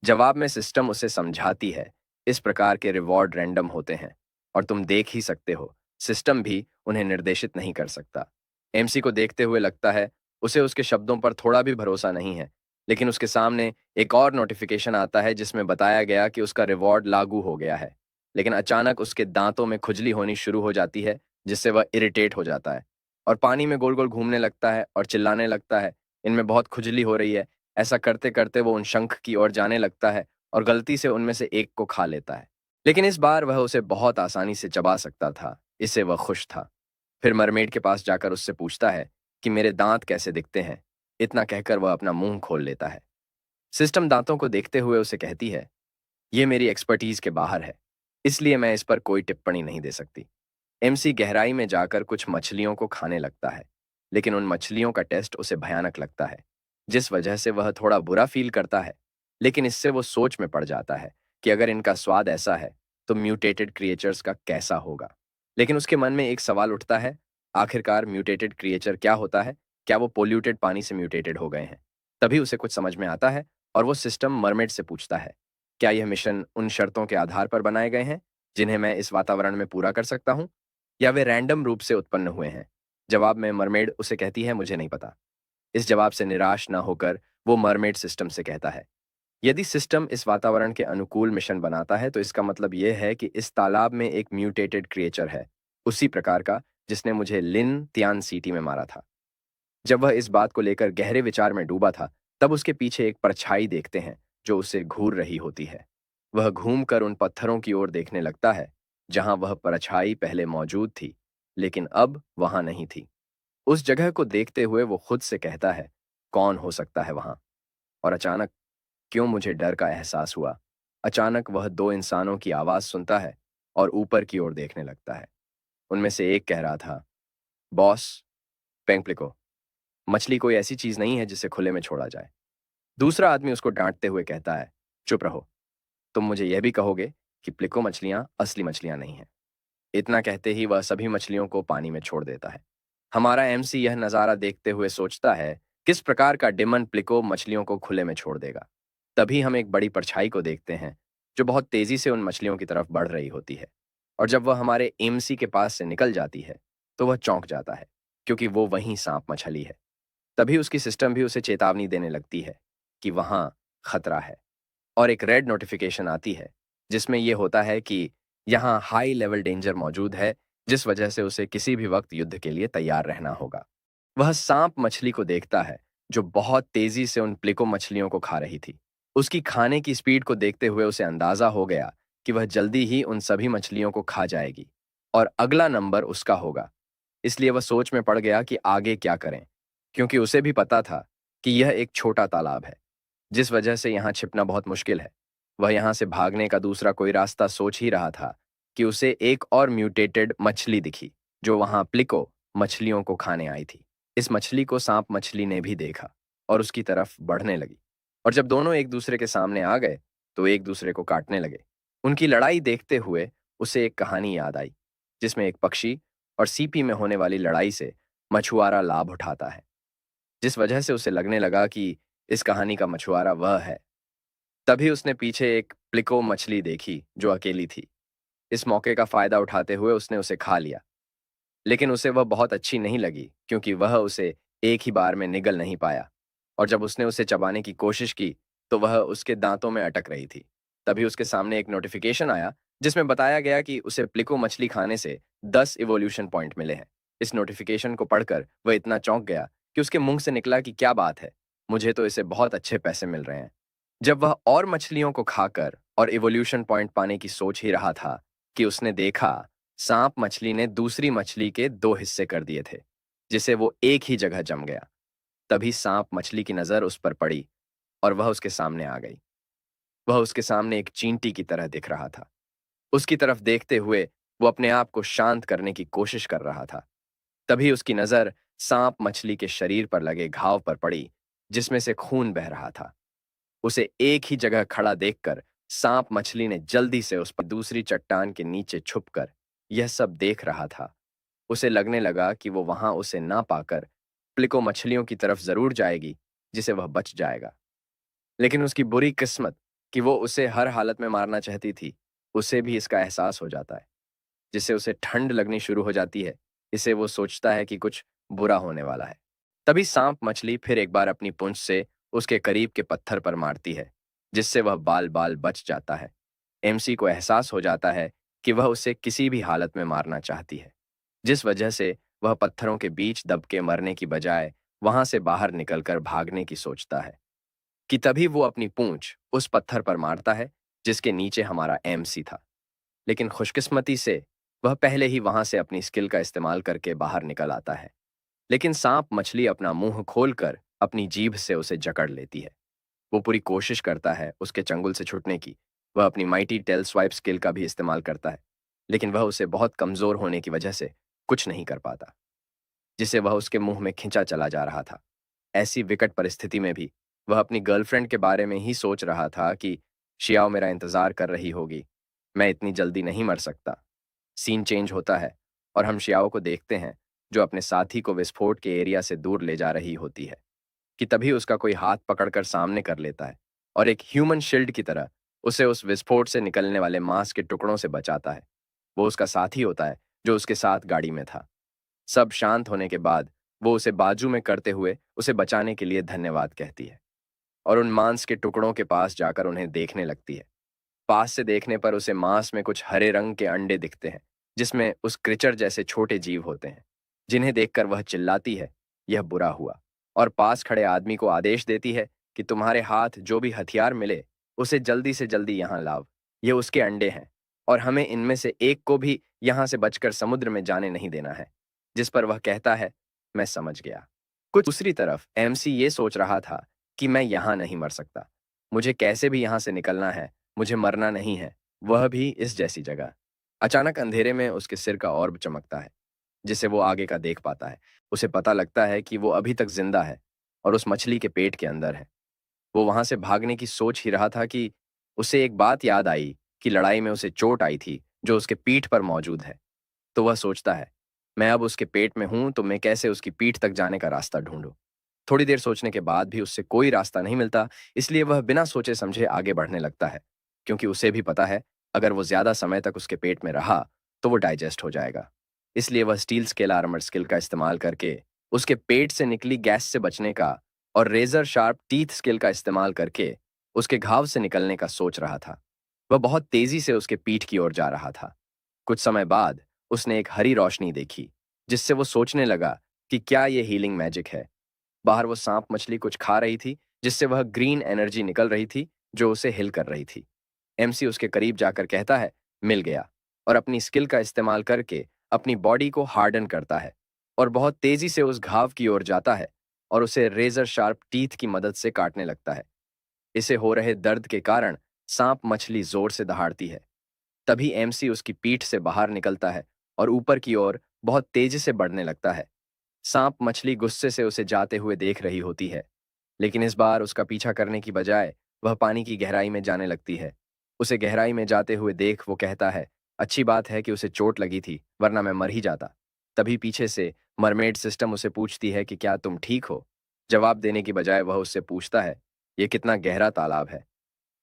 जवाब में सिस्टम उसे समझाती है, इस प्रकार के रिवॉर्ड रैंडम होते हैं और तुम देख ही सकते हो, सिस्टम भी उन्हें निर्देशित नहीं कर सकता। एमसी को देखते हुए लगता है उसे उसके शब्दों पर थोड़ा भी भरोसा नहीं है, लेकिन उसके सामने एक और नोटिफिकेशन आता है जिसमें बताया गया कि उसका रिवॉर्ड लागू हो गया है। लेकिन अचानक उसके दांतों में खुजली होनी शुरू हो जाती है, जिससे वह इरिटेट हो जाता है और पानी में गोल गोल घूमने लगता है और चिल्लाने लगता है, इनमें बहुत खुजली हो रही है। ऐसा करते करते वो उन शंख की ओर जाने लगता है और गलती से उनमें से एक को खा लेता है। लेकिन इस बार वह उसे बहुत आसानी से चबा सकता था, इससे वह खुश था। फिर मरमेड के पास जाकर उससे पूछता है कि मेरे दांत कैसे दिखते हैं। इतना कहकर वह अपना मुंह खोल लेता है। सिस्टम दांतों को देखते हुए उसे कहती है, यह मेरी एक्सपर्टीज के बाहर है, इसलिए मैं इस पर कोई टिप्पणी नहीं दे सकती। एमसी गहराई में जाकर कुछ मछलियों को खाने लगता है, लेकिन उन मछलियों का टेस्ट उसे भयानक लगता है, जिस वजह से वह थोड़ा बुरा फील करता है। लेकिन इससे वो सोच में पड़ जाता है कि अगर इनका स्वाद ऐसा है तो म्यूटेटेड क्रिएचर्स का कैसा होगा। लेकिन उसके मन में एक सवाल उठता है, आखिरकार म्यूटेटेड क्रिएचर क्या होता है? क्या वो पोल्यूटेड पानी से म्यूटेटेड हो गए हैं? तभी उसे कुछ समझ में आता है और वो सिस्टम मरमेड से पूछता है, क्या यह मिशन उन शर्तों के आधार पर बनाए गए हैं जिन्हें मैं इस वातावरण में पूरा कर सकता हूँ, या वे रैंडम रूप से उत्पन्न हुए हैं? जवाब में मरमेड उसे कहती है, मुझे नहीं पता। इस जवाब से निराश न होकर वो मरमेड सिस्टम से कहता है, यदि सिस्टम इस वातावरण के अनुकूल मिशन बनाता है तो इसका मतलब यह है कि इस तालाब में एक म्यूटेटेड क्रिएचर है, उसी प्रकार का जिसने मुझे लिन तियान सिटी में मारा था। जब वह इस बात को लेकर गहरे विचार में डूबा था तब उसके पीछे एक परछाई देखते हैं जो उसे घूर रही होती है। वह घूमकर उन पत्थरों की ओर देखने लगता है जहां वह परछाई पहले मौजूद थी, लेकिन अब वहां नहीं थी। उस जगह को देखते हुए वो खुद से कहता है, कौन हो सकता है वहां? और अचानक क्यों मुझे डर का एहसास हुआ। अचानक वह दो इंसानों की आवाज सुनता है और ऊपर की ओर देखने लगता है। उनमें से एक कह रहा था, बॉस, पेंगप्लिको, मछली कोई ऐसी चीज नहीं है जिसे खुले में छोड़ा जाए। दूसरा आदमी उसको डांटते हुए कहता है, चुप रहो, तुम मुझे यह भी कहोगे कि प्लिको मछलियां असली मछलियां नहीं हैं। इतना कहते ही वह सभी मछलियों को पानी में छोड़ देता है। हमारा एमसी यह नज़ारा देखते हुए सोचता है, किस प्रकार का डिमन प्लिको मछलियों को खुले में छोड़ देगा। तभी हम एक बड़ी परछाई को देखते हैं जो बहुत तेजी से उन मछलियों की तरफ बढ़ रही होती है, और जब वह हमारे एमसी के पास से निकल जाती है तो वह चौंक जाता है, क्योंकि वो वही सांप मछली है। तभी उसकी सिस्टम भी उसे चेतावनी देने लगती है कि वहां खतरा है, और एक रेड नोटिफिकेशन आती है जिसमें यह होता है कि यहाँ हाई लेवल डेंजर मौजूद है, जिस वजह से उसे किसी भी वक्त युद्ध के लिए तैयार रहना होगा। वह सांप मछली को देखता है जो बहुत तेजी से उन प्लिको मछलियों को खा रही थी। उसकी खाने की स्पीड को देखते हुए उसे अंदाजा हो गया कि वह जल्दी ही उन सभी मछलियों को खा जाएगी और अगला नंबर उसका होगा। इसलिए वह सोच में पड़ गया कि आगे क्या करें, क्योंकि उसे भी पता था कि यह एक छोटा तालाब है। जिस वजह से यहाँ छिपना बहुत मुश्किल है। वह यहाँ से भागने का दूसरा कोई रास्ता सोच ही रहा था कि उसे एक और म्यूटेटेड मछली दिखी, जो वहाँ प्लिको मछलियों को खाने आई थी। इस मछली को सांप मछली ने भी देखा और उसकी तरफ बढ़ने लगी। और जब दोनों एक दूसरे के सामने आ गए, तो एक दूसरे को काटने लगे। उनकी लड़ाई देखते हुए उसे एक कहानी याद आई, जिसमें एक पक्षी और सीपी में होने वाली लड़ाई से मछुआरा लाभ उठाता है। जिस वजह से उसे लगने लगा कि इस कहानी का मछुआरा वह है। तभी उसने पीछे एक प्लिको मछली देखी जो अकेली थी। इस मौके का फायदा उठाते हुए उसने उसे खा लिया। लेकिन उसे वह बहुत अच्छी नहीं लगी, क्योंकि वह उसे एक ही बार में निगल नहीं पाया। और जब उसने उसे चबाने की कोशिश की, तो वह उसके दांतों में अटक रही थी। तभी उसके सामने एक नोटिफिकेशन आया, जिसमें बताया गया कि उसे प्लिको मछली खाने से 10 इवोल्यूशन पॉइंट मिले हैं। इस नोटिफिकेशन को पढ़कर वह इतना चौंक गया कि उसके मुंह से निकला कि क्या बात है, मुझे तो इसे बहुत अच्छे पैसे मिल रहे हैं। जब वह और मछलियों को खाकर और इवोल्यूशन पॉइंट पाने की सोच ही रहा था, कि उसने देखा सांप मछली ने दूसरी मछली के 2 हिस्से कर दिए थे, जिसे वो एक ही जगह जम गया। तभी सांप मछली की नजर उस पर पड़ी और वह उसके सामने आ गई। वह उसके सामने एक चींटी की तरह दिख रहा था। उसकी तरफ देखते हुए वो अपने आप को शांत करने की कोशिश कर रहा था। तभी उसकी नजर सांप मछली के शरीर पर लगे घाव पर पड़ी, जिसमें से खून बह रहा था। उसे एक ही जगह खड़ा देखकर सांप मछली ने जल्दी से उस पर दूसरी चट्टान के नीचे छुपकर यह सब देख रहा था। उसे लगने लगा कि वो वहां उसे ना पाकर प्लिको मछलियों की तरफ जरूर जाएगी, जिसे वह बच जाएगा। लेकिन उसकी बुरी किस्मत कि वो उसे हर हालत में मारना चाहती थी, उसे भी इसका एहसास हो जाता है, जिससे उसे ठंड लगनी शुरू हो जाती है। इसे वो सोचता है कि कुछ बुरा होने वाला है। तभी सांप मछली फिर एक बार अपनी पूंछ से उसके करीब के पत्थर पर मारती है, जिससे वह बाल बाल बच जाता है। एमसी को एहसास हो जाता है कि वह उसे किसी भी हालत में मारना चाहती है, जिस वजह से वह पत्थरों के बीच दब के मरने की बजाय वहां से बाहर निकलकर भागने की सोचता है। कि तभी वो अपनी पूंछ उस पत्थर पर मारता है, जिसके नीचे हमारा एमसी था। लेकिन खुशकिस्मती से वह पहले ही वहां से अपनी स्किल का इस्तेमाल करके बाहर निकल आता है। लेकिन सांप मछली अपना मुंह खोलकर अपनी जीभ से उसे जकड़ लेती है। वो पूरी कोशिश करता है उसके चंगुल से छूटने की। वह अपनी माइटी टेल स्वाइप स्किल का भी इस्तेमाल करता है, लेकिन वह उसे बहुत कमजोर होने की वजह से कुछ नहीं कर पाता, जिसे वह उसके मुंह में खिंचा चला जा रहा था। ऐसी विकट परिस्थिति में भी वह अपनी गर्लफ्रेंड के बारे में ही सोच रहा था कि शियाओ मेरा इंतजार कर रही होगी, मैं इतनी जल्दी नहीं मर सकता। सीन चेंज होता है और हम शियाओ को देखते हैं, जो अपने साथी को विस्फोट के एरिया से दूर ले जा रही होती है। कि तभी उसका कोई हाथ पकड़कर सामने कर लेता है और एक ह्यूमन शील्ड की तरह उसे उस विस्फोट से निकलने वाले मांस के टुकड़ों से बचाता है। वो उसका साथी होता है, जो उसके साथ गाड़ी में था। सब शांत होने के बाद वो उसे बाजू में करते हुए उसे बचाने के लिए धन्यवाद कहती है और उन मांस के टुकड़ों के पास जाकर उन्हें देखने लगती है। पास से देखने पर उसे मांस में कुछ हरे रंग के अंडे दिखते हैं, जिसमें उस क्रिचर जैसे छोटे जीव होते हैं, जिन्हें देखकर वह चिल्लाती है, यह बुरा हुआ, और पास खड़े आदमी को आदेश देती है कि तुम्हारे हाथ जो भी हथियार मिले उसे जल्दी से जल्दी यहाँ लाओ। ये उसके अंडे हैं और हमें इनमें से एक को भी यहाँ से बचकर समुद्र में जाने नहीं देना है। जिस पर वह कहता है, मैं समझ गया। कुछ दूसरी तरफ एमसी ये सोच रहा था कि मैं यहाँ नहीं मर सकता, मुझे कैसे भी यहाँ से निकलना है, मुझे मरना नहीं है, वह भी इस जैसी जगह। अचानक अंधेरे में उसके सिर का ऑर्ब चमकता है, जिसे वो आगे का देख पाता है। उसे पता लगता है कि वो अभी तक जिंदा है और उस मछली के पेट के अंदर है। वो वहां से भागने की सोच ही रहा था कि उसे एक बात याद आई कि लड़ाई में उसे चोट आई थी, जो उसके पीठ पर मौजूद है। तो वह सोचता है, मैं अब उसके पेट में हूं, तो मैं कैसे उसकी पीठ तक जाने का रास्ता ढूंढूं। थोड़ी देर सोचने के बाद भी उससे कोई रास्ता नहीं मिलता, इसलिए वह बिना सोचे समझे आगे बढ़ने लगता है, क्योंकि उसे भी पता है अगर वो ज्यादा समय तक उसके पेट में रहा तो वो डाइजेस्ट हो जाएगा। इसलिए वह स्टील स्केल आर्मर स्किल का इस्तेमाल करके उसके पेट से निकली गैस से बचने का और रेजर शार्प टीथ स्किल का इस्तेमाल करके उसके घाव से निकलने का सोच रहा था। वह बहुत तेजी से उसके पीठ की ओर जा रहा था। कुछ समय बाद उसने एक हरी रोशनी देखी, जिससे वो सोचने लगा कि क्या ये हीलिंग मैजिक है। बाहर वो सांप मछली कुछ खा रही थी, जिससे वह ग्रीन एनर्जी निकल रही थी, जो उसे हिल कर रही थी। एमसी उसके करीब जाकर कहता है, मिल गया, और अपनी स्किल का इस्तेमाल करके अपनी बॉडी को हार्डन करता है और बहुत तेजी से उस घाव की ओर जाता है और उसे रेजर शार्प टीथ की मदद से काटने लगता है। इसे हो रहे दर्द के कारण सांप मछली जोर से दहाड़ती है। तभी एमसी उसकी पीठ से बाहर निकलता है और ऊपर की ओर बहुत तेजी से बढ़ने लगता है। सांप मछली गुस्से से उसे जाते हुए देख रही होती है, लेकिन इस बार उसका पीछा करने की बजाय वह पानी की गहराई में जाने लगती है। उसे गहराई में जाते हुए देख वो कहता है, अच्छी बात है कि उसे चोट लगी थी, वरना मैं मर ही जाता। तभी पीछे से मरमेड सिस्टम उसे पूछती है कि क्या तुम ठीक हो। जवाब देने की बजाय वह उससे पूछता है, ये कितना गहरा तालाब है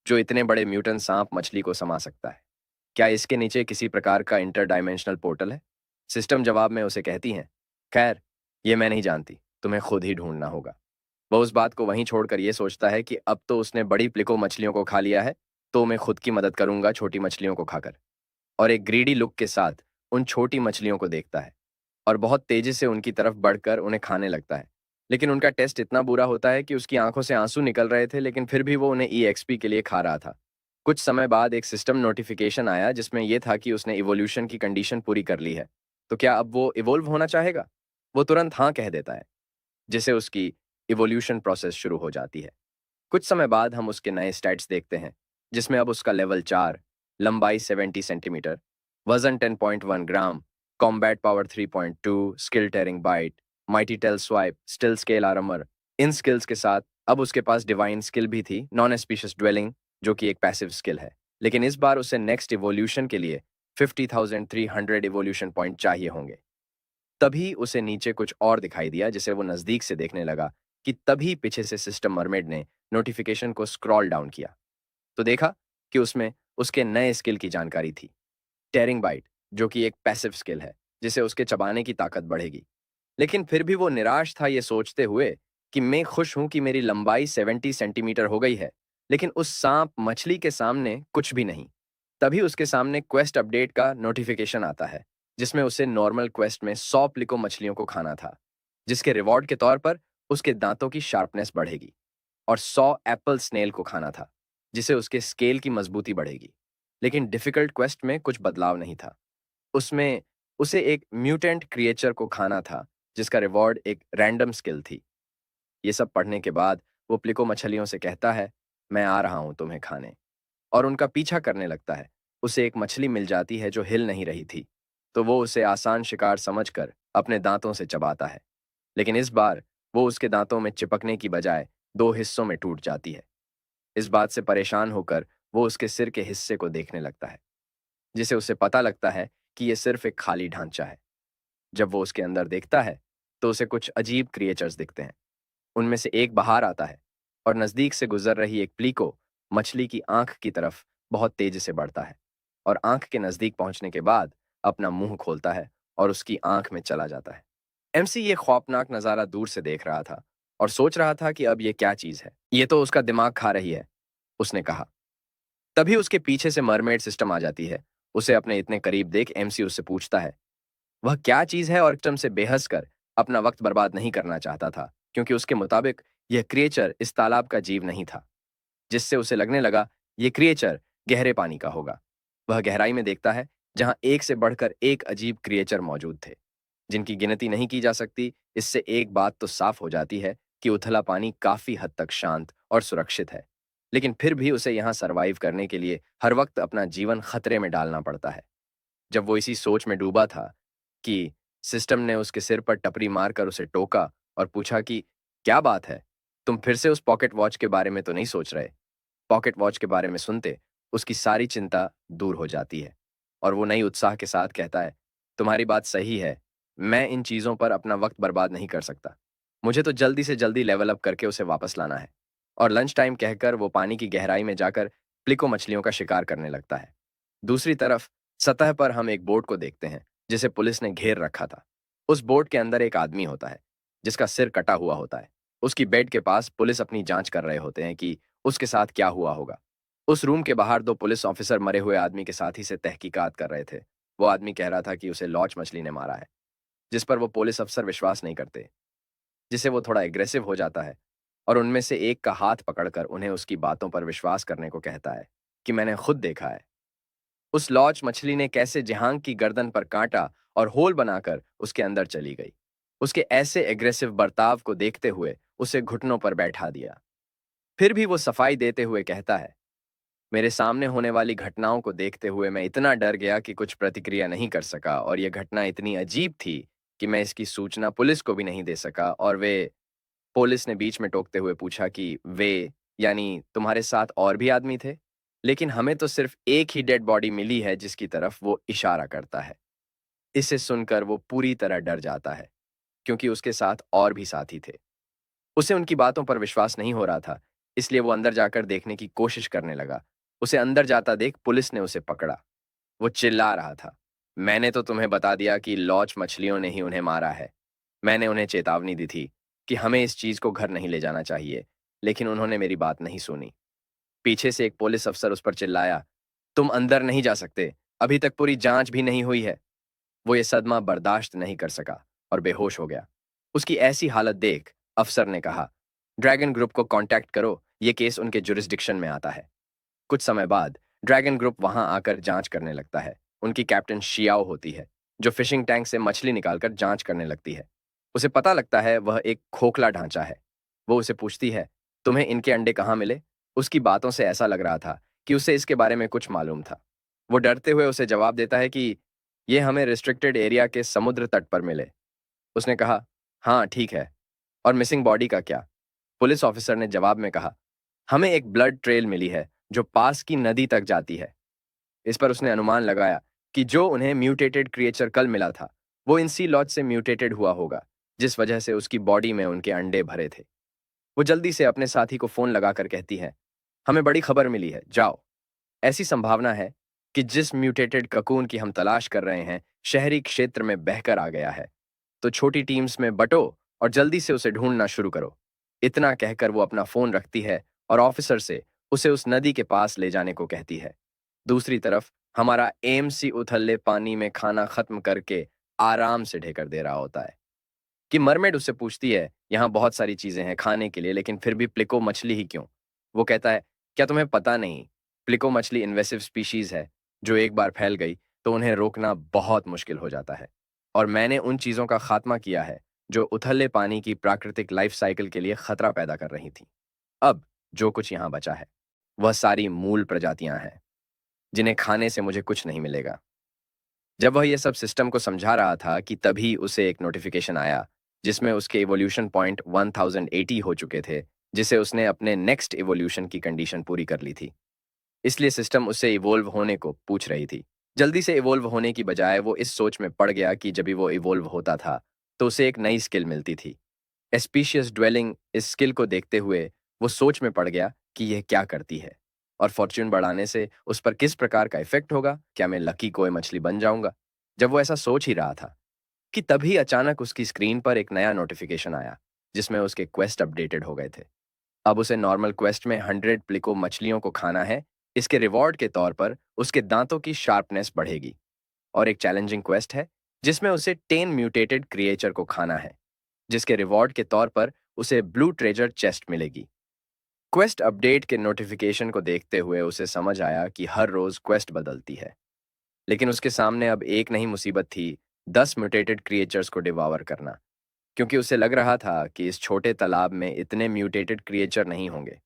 जो इतने बड़े म्यूटन सांप मछली को समा सकता है। क्या इसके नीचे किसी प्रकार का इंटर डायमेंशनल पोर्टल है? सिस्टम जवाब में उसे कहती हैं, खैर, ये मैं नहीं जानती, तुम्हें खुद ही ढूंढना होगा। वह उस बात को वहीं छोड़कर ये सोचता है कि अब तो उसने बड़ी प्लिको मछलियों को खा लिया है, तो मैं खुद की मदद करूंगा छोटी मछलियों को खाकर। और एक ग्रीडी लुक के साथ उन छोटी मछलियों को देखता है और बहुत तेजी से उनकी तरफ बढ़कर उन्हें खाने लगता है। लेकिन उनका टेस्ट इतना बुरा होता है कि उसकी आंखों से आंसू निकल रहे थे, लेकिन फिर भी वो उन्हें ईएक्सपी के लिए खा रहा था। कुछ समय बाद एक सिस्टम नोटिफिकेशन आया जिसमें यह था कि उसने इवोल्यूशन की कंडीशन पूरी कर ली है। तो क्या अब वो इवोल्व होना चाहेगा? वो तुरंत हाँ कह देता है, जिससे उसकी इवोल्यूशन प्रोसेस शुरू हो जाती है। कुछ समय बाद हम उसके नए स्टैट्स देखते हैं, जिसमें अब उसका लेवल 4, लंबाई 70 सेंटीमीटर, वजन 10.1 gram, combat power 3.2, skill tearing bite, mighty tail swipe, steel scale armour. इन स्किल्स के साथ अब उसके पास डिवाइन स्किल भी थी, नॉन एस्पिशियस ड्वेलिंग, जो कि एक पैसिव स्किल है। लेकिन इस बार उसे नेक्स्ट इवोल्यूशन के लिए 50,300 इवोल्यूशन पॉइंट चाहिए होंगे। तभी उसे नीचे कुछ और दिखाई दिया, जिसे वो नजदीक से देखने लगा कि तभी पीछे से सिस्टम मरमेड ने नोटिफिकेशन को स्क्रॉल डाउन किया। तो देखा कि उसमें उसके नए स्किल की जानकारी थी, टेरिंग बाइट, जो कि एक पैसिव स्किल है, जिसे उसके चबाने की ताकत बढ़ेगी। लेकिन फिर भी वो निराश था ये सोचते हुए कि मैं खुश हूं कि मेरी लंबाई 70 सेंटीमीटर हो गई है, लेकिन उस सांप मछली के सामने कुछ भी नहीं। तभी उसके सामने क्वेस्ट अपडेट का नोटिफिकेशन आता है, जिसमें उसे नॉर्मल क्वेस्ट में 100 प्लिको मछलियों को खाना था, जिसके रिवॉर्ड के तौर पर उसके दांतों की शार्पनेस बढ़ेगी, और 100 एप्पल स्नेल को खाना था, जिसे उसके स्केल की मजबूती बढ़ेगी। लेकिन डिफिकल्ट क्वेस्ट में कुछ बदलाव नहीं था। उसमें उसे एक म्यूटेंट क्रिएचर को खाना था, जिसका रिवॉर्ड एक रैंडम स्किल थी। ये सब पढ़ने के बाद वो प्लिको मछलियों से कहता है, मैं आ रहा हूं तुम्हें खाने, और उनका पीछा करने लगता है। उसे एक मछली मिल जाती है जो हिल नहीं रही थी, तो वो उसे आसान शिकार समझकर अपने दांतों से चबाता है। लेकिन इस बार वो उसके दांतों में चिपकने की बजाय दो हिस्सों में टूट जाती है। इस बात से परेशान होकर वो उसके सिर के हिस्से को देखने लगता है, जिसे उसे पता लगता है कि यह सिर्फ एक खाली ढांचा है। जब वो उसके अंदर देखता है, तो उसे कुछ अजीब क्रिएचर्स दिखते हैं। उनमें से एक बाहर आता है और नजदीक से गुजर रही एक प्लीको मछली की आंख की तरफ बहुत तेजी से बढ़ता है, और आंख के नजदीक पहुंचने के बाद अपना मुंह खोलता है और उसकी आंख में चला जाता है। एमसी ये खौफनाक नजारा दूर से देख रहा था और सोच रहा था कि अब ये क्या चीज है, ये तो उसका दिमाग खा रही है, उसने कहा। तभी उसके पीछे से मरमेड सिस्टम आ जाती है। उसे अपने इतने करीब देख एमसी उससे पूछता है, वह क्या चीज है, और सिस्टम से बेहस कर अपना वक्त बर्बाद नहीं करना चाहता था, क्योंकि उसके मुताबिक यह क्रिएचर इस तालाब का जीव नहीं था, जिससे उसे लगने लगा यह क्रिएचर गहरे पानी का होगा। वह गहराई में देखता है, जहां एक से बढ़कर एक अजीब क्रिएचर मौजूद थे, जिनकी गिनती नहीं की जा सकती। इससे एक बात तो साफ हो जाती है कि उथला पानी काफी हद तक शांत और सुरक्षित है, लेकिन फिर भी उसे यहाँ सरवाइव करने के लिए हर वक्त अपना जीवन खतरे में डालना पड़ता है। जब वो इसी सोच में डूबा था कि सिस्टम ने उसके सिर पर टपरी मारकर उसे टोका और पूछा कि क्या बात है, तुम फिर से उस पॉकेट वॉच के बारे में तो नहीं सोच रहे? पॉकेट वॉच के बारे में सुनते उसकी सारी चिंता दूर हो जाती है, और वो नई उत्साह के साथ कहता है, तुम्हारी बात सही है, मैं इन चीज़ों पर अपना वक्त बर्बाद नहीं कर सकता। मुझे तो जल्दी से जल्दी लेवल अप करके उसे वापस लाना है। और लंच टाइम कहकर वो पानी की गहराई में जाकर प्लिको मछलियों का शिकार करने लगता है। दूसरी तरफ सतह पर हम एक बोट को देखते हैं, जिसे पुलिस ने घेर रखा था। उस बोट के अंदर एक आदमी होता है, जिसका सिर कटा हुआ होता है। उसकी बेड के पास पुलिस अपनी जांच कर रहे होते हैं कि उसके साथ क्या हुआ होगा। उस रूम के बाहर दो पुलिस ऑफिसर मरे हुए आदमी के साथ ही से तहकीकात कर रहे थे। वो आदमी कह रहा था कि उसे लॉच मछली ने मारा है, जिस पर वो पुलिस अफसर विश्वास नहीं करते, जिससे वो थोड़ा एग्रेसिव हो जाता है, और उनमें से एक का हाथ पकड़कर उन्हें उसकी बातों पर विश्वास करने को कहता है कि मैंने खुद देखा है। उस लॉच मछली ने कैसे जिहांग की गर्दन पर कांटा और होल बनाकर उसके अंदर चली गई। उसके ऐसे एग्रेसिव बर्ताव को देखते हुए उसे घुटनों पर बैठा दिया। फिर भी वो सफाई देते हुए कहता है, मेरे सामने होने वाली घटनाओं को देखते हुए मैं इतना डर गया कि कुछ प्रतिक्रिया नहीं कर सका, और यह घटना इतनी अजीब थी कि मैं इसकी सूचना पुलिस को भी नहीं दे सका। और वे पुलिस ने बीच में टोकते हुए पूछा कि वे, यानी तुम्हारे साथ और भी आदमी थे? लेकिन हमें तो सिर्फ एक ही डेड बॉडी मिली है जिसकी तरफ वो इशारा करता है। इसे सुनकर वो पूरी तरह डर जाता है, क्योंकि उसके साथ और भी साथी थे। उसे उनकी बातों पर विश्वास नहीं हो रहा था, इसलिए वो अंदर जाकर देखने की कोशिश करने लगा। उसे अंदर जाता देख पुलिस ने उसे पकड़ा। वो चिल्ला रहा था, मैंने तो तुम्हें बता दिया कि लॉच मछलियों ने ही उन्हें मारा है। मैंने उन्हें चेतावनी दी थी कि हमें इस चीज को घर नहीं ले जाना चाहिए, लेकिन उन्होंने मेरी बात नहीं सुनी। पीछे से एक पुलिस अफसर उस पर चिल्लाया, तुम अंदर नहीं जा सकते, अभी तक पूरी जांच भी नहीं हुई है। वो ये सदमा बर्दाश्त नहीं कर सका और बेहोश हो गया। उसकी ऐसी हालत देख अफसर ने कहा, ड्रैगन ग्रुप को कांटेक्ट करो, ये केस उनके जुरिस्डिक्शन में आता है। कुछ समय बाद ड्रैगन ग्रुप वहां आकर जांच करने लगता है। उनकी कैप्टन शियाओ होती है, जो फिशिंग टैंक से मछली निकालकर जांच करने लगती है। उसे पता लगता है वह एक खोखला ढांचा है। वो उसे पूछती है, तुम्हें इनके अंडे कहाँ मिले? उसकी बातों से ऐसा लग रहा था कि उसे इसके बारे में कुछ मालूम था। वो डरते हुए उसे जवाब देता है कि ये हमें रिस्ट्रिक्टेड एरिया के समुद्र तट पर मिले। उसने कहा, हाँ ठीक है, और मिसिंग बॉडी का क्या? पुलिस ऑफिसर ने जवाब में कहा, हमें एक ब्लड ट्रेल मिली है जो पास की नदी तक जाती है। इस पर उसने अनुमान लगाया कि जो उन्हें म्यूटेटेड क्रिएचर कल मिला था, वो इन सी लॉज से म्यूटेटेड हुआ होगा, जिस वजह से उसकी बॉडी में उनके अंडे भरे थे। वो जल्दी से अपने साथी को फोन लगाकर कहती है, हमें बड़ी खबर मिली है, जाओ। ऐसी संभावना है कि जिस म्यूटेटेड ककून की हम तलाश कर रहे हैं शहरी क्षेत्र में बहकर आ गया है, तो छोटी टीम्स में बंटो और जल्दी से उसे ढूंढना शुरू करो। इतना कहकर वो अपना फोन रखती है और ऑफिसर से उसे उस नदी के पास ले जाने को कहती है। दूसरी तरफ हमारा एमसी उथल्ले पानी में खाना खत्म करके आराम से ढेकर दे रहा होता है कि मरमेड उससे पूछती है, यहाँ बहुत सारी चीजें हैं खाने के लिए, लेकिन फिर भी प्लिको मछली ही क्यों? वो कहता है, क्या तुम्हें पता नहीं, प्लिको मछली इन्वेसिव स्पीशीज है, जो एक बार फैल गई तो उन्हें रोकना बहुत मुश्किल हो जाता है। और मैंने उन चीजों का खात्मा किया है जो उथले पानी की प्राकृतिक लाइफ साइकिल के लिए खतरा पैदा कर रही थी। अब जो कुछ यहाँ बचा है वह सारी मूल प्रजातियां हैं, जिन्हें खाने से मुझे कुछ नहीं मिलेगा। जब वह यह सब सिस्टम को समझा रहा था कि तभी उसे एक नोटिफिकेशन आया, जिसमें उसके इवोल्यूशन पॉइंट 1080 हो चुके थे, जिसे उसने अपने नेक्स्ट इवोल्यूशन की कंडीशन पूरी कर ली थी। इसलिए सिस्टम उससे इवोल्व होने को पूछ रही थी। जल्दी से इवोल्व होने की बजाय वो इस सोच में पड़ गया कि जब भी वो इवोल्व होता था तो उसे एक नई स्किल मिलती थी, एस्पीशियस ड्वेलिंग। इस स्किल को देखते हुए वो सोच में पड़ गया कि यह क्या करती है और फॉर्च्यून बढ़ाने से उस पर किस प्रकार का इफेक्ट होगा। क्या मैं लकी कोई मछली बन जाऊंगा? जब वो ऐसा सोच ही रहा था कि तभी अचानक उसकी स्क्रीन पर एक नया नोटिफिकेशन आया, जिसमें उसके क्वेस्ट अपडेटेड हो गए थे। अब उसे नॉर्मल क्वेस्ट में 100 प्लिको मछलियों को खाना है। इसके रिवॉर्ड के तौर पर उसके दांतों की शार्पनेस बढ़ेगी। और एक चैलेंजिंग क्वेस्ट है जिसमें उसे 10 म्यूटेटेड क्रिएचर को खाना है, जिसके रिवॉर्ड के तौर पर उसे ब्लू ट्रेजर चेस्ट मिलेगी। क्वेस्ट अपडेट के नोटिफिकेशन को देखते हुए उसे समझ आया कि हर रोज क्वेस्ट बदलती है, लेकिन उसके सामने अब एक नहीं मुसीबत थी, 10 म्यूटेटेड क्रिएचर्स को डिवावर करना। क्योंकि उसे लग रहा था कि इस छोटे तालाब में इतने म्यूटेटेड क्रिएचर नहीं होंगे।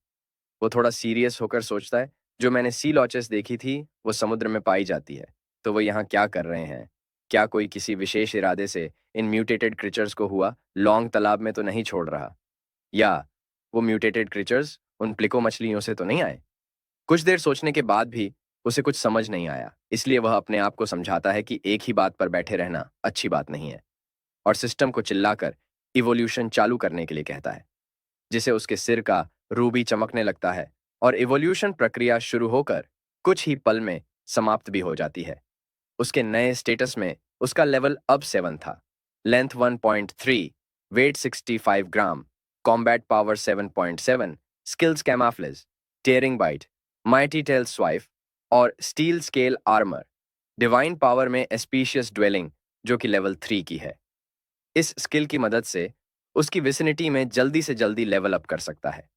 वो थोड़ा सीरियस होकर सोचता है, जो मैंने सी लॉचेस देखी थी वो समुद्र में पाई जाती है, तो वो यहाँ क्या कर रहे हैं? क्या कोई किसी विशेष इरादे से इन म्यूटेटेड क्रिएचर्स को हुआ लॉन्ग तालाब में तो नहीं छोड़ रहा? या वो म्यूटेटेड क्रिएचर्स उन प्लिको मछलियों से तो नहीं आए? कुछ देर सोचने के बाद भी उसे कुछ समझ नहीं आया, इसलिए वह अपने आप को समझाता है कि एक ही बात पर बैठे रहना अच्छी बात नहीं है, और सिस्टम को चिल्लाकर इवोल्यूशन चालू करने के लिए कहता है, जिसे उसके सिर का रूबी चमकने लगता है और इवोल्यूशन प्रक्रिया शुरू होकर कुछ ही पल में समाप्त भी हो जाती है। उसके नए स्टेटस में उसका लेवल अब 7 था, length 1.3, weight 65 gram, combat power 7.7, skills camouflage, tearing bite, mighty tail swipe और steel scale armour, divine power में एस्पीशियस ड्वेलिंग जो कि लेवल 3 की है। इस स्किल की मदद से उसकी विसिनिटी में जल्दी से जल्दी लेवल अप कर सकता है।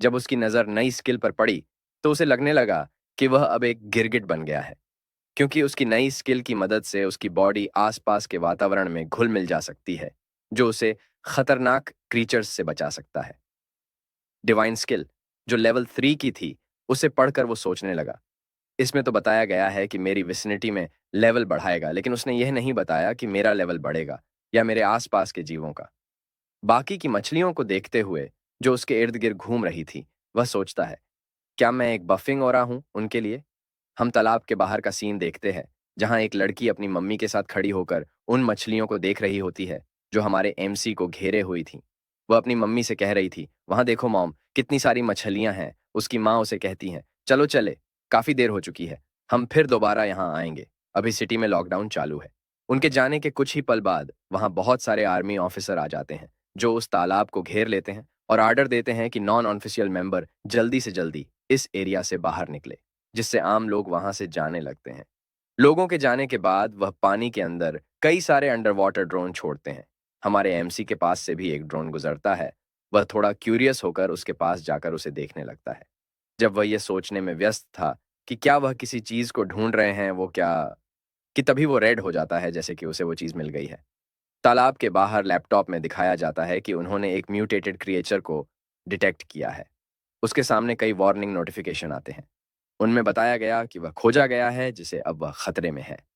जब उसकी नज़र नई स्किल पर पड़ी तो उसे लगने लगा कि वह अब एक गिरगिट बन गया है, क्योंकि उसकी नई स्किल की मदद से उसकी बॉडी आसपास के वातावरण में घुल मिल जा सकती है, जो उसे खतरनाक क्रीचर्स से बचा सकता है। डिवाइन स्किल जो लेवल 3 की थी, उसे पढ़कर वो सोचने लगा। इसमें तो बताया गया है कि मेरी विसिनिटी में लेवल बढ़ाएगा, लेकिन उसने यह नहीं बताया कि मेरा लेवल बढ़ेगा या मेरे आसपास के जीवों का। बाकी की मछलियों को देखते हुए, जो उसके इर्द-गिर्द घूम रही थी, वह सोचता है, क्या मैं एक बफिंग हो रहा हूँ उनके लिए? हम तालाब के बाहर का सीन देखते हैं, जहाँ एक लड़की अपनी मम्मी के साथ खड़ी होकर उन मछलियों को देख रही होती है, जो हमारे एमसी को घेरे हुई थीं। वह अपनी मम्मी से कह रही थी, "वहाँ देखो मॉम, कितनी सारी मछलियाँ हैं।" उसकी माँ उसे कहती हैं, "चलो चले, काफ़ी देर हो चुकी है। हम फिर दोबारा यहाँ आएँगे। अभी सिटी में लॉकडाउन चालू है।" उनके जाने के कुछ ही पल बाद वहाँ बहुत सारे आर्मी ऑफिसर आ जाते हैं, जो उस तालाब को घेर लेते हैं और ऑर्डर देते हैं कि नॉन ऑफिशियल मेंबर जल्दी से जल्दी इस एरिया से बाहर निकले, जिससे आम लोग वहां से जाने लगते हैं। लोगों के जाने के बाद वह पानी के अंदर कई सारे अंडर वाटर ड्रोन छोड़ते हैं। हमारे एमसी के पास से भी एक ड्रोन गुजरता है। वह थोड़ा क्यूरियस होकर उसके पास जाकर उसे देखने लगता है। जब वह यह सोचने में व्यस्त था कि क्या वह किसी चीज को ढूंढ रहे हैं, वो क्या, कि तभी वो रेड हो जाता है, जैसे कि उसे वो चीज मिल गई है। तालाब के बाहर लैपटॉप में दिखाया जाता है कि उन्होंने एक म्यूटेटेड क्रिएचर को डिटेक्ट किया है। उसके सामने कई वार्निंग नोटिफिकेशन आते हैं। उनमें बताया गया कि वह खोजा गया है, जिसे अब वह खतरे में है।